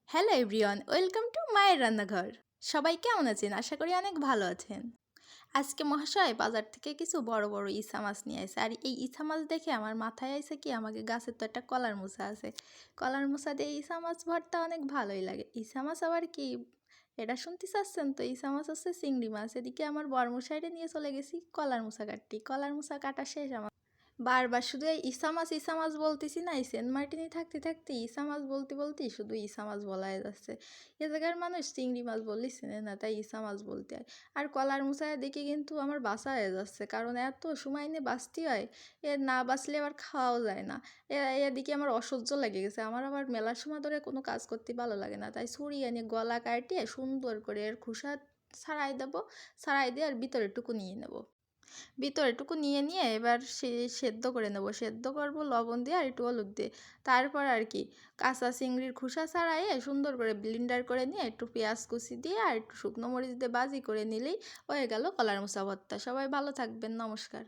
Hello everyone, welcome to মায়ের রান্নাঘর। সবাই কেমন আছেন? আশা করি অনেক ভালো আছেন। আজকে মহাশয় বাজার থেকে কিছু বড় বড় ইসা মাছ নিয়ে আসে। আর এই ইসা মাছ দেখে আমার মাথায় আইছে কি, আমাকে গাছের তো একটা কলার মোচা আছে। কলার মোচা দিয়ে ইসা মাছ ভর্তা অনেক ভালোই লাগে। ইসা মাছ আবার কি এটা শুনতে চাচ্ছেন? তো ইসা মাছ হচ্ছে চিংড়ি মাছ। এদিকে আমার বরমশাইরে নিয়ে চলে গেছি কলার মোচা কাটতে। কলার মোচা কাটা শেষ আমার। বারবার শুধু এই ইসা মাছ বলতেছি না, এই সেন্ট মার্টিনে থাকতে থাকতে ইসা মাছ বলতে বলতেই শুধু ইসা মাছ বলাই যাচ্ছে। এ জায়গার মানুষ চিংড়ি মাছ বললেই চেনে না, তাই ইসা মাছ বলতে হয়। আর কলার মুসায় দেখে কিন্তু আমার বাসা হয়ে যাচ্ছে, কারণ এত সময় নিয়ে বাঁচতে হয়। এ না বাঁচলে আবার খাওয়াও যায় না। এদিকে আমার অসহ্য লেগে গেছে। আমার আবার মেলার সময় ধরে কোনো কাজ করতে ভালো লাগে না, তাই ছুরি এনে গলা কাটিয়ে সুন্দর করে এর খোসা ছাড়াই দেবো। ছাড়াই দিয়ে আর ভিতরেরটুকু নিয়ে নেবো। ভিতরেরটুকু নিয়ে নিয়ে এবার সেদ্ধ করে নেবো। সেদ্ধ করবো লবণ দিয়ে আর একটু হলুদ দিয়ে। তারপর আর কি কাঁচা চিংড়ির খোসা ছাড়াইয়ে সুন্দর করে ব্লেন্ডার করে নিয়ে একটু পেঁয়াজ কুচি দিয়ে আর একটু শুকনো মরিচ দিয়ে বাজি করে নিলেই হয়ে গেল কলার মোচা ভর্তা। সবাই ভালো থাকবেন, নমস্কার।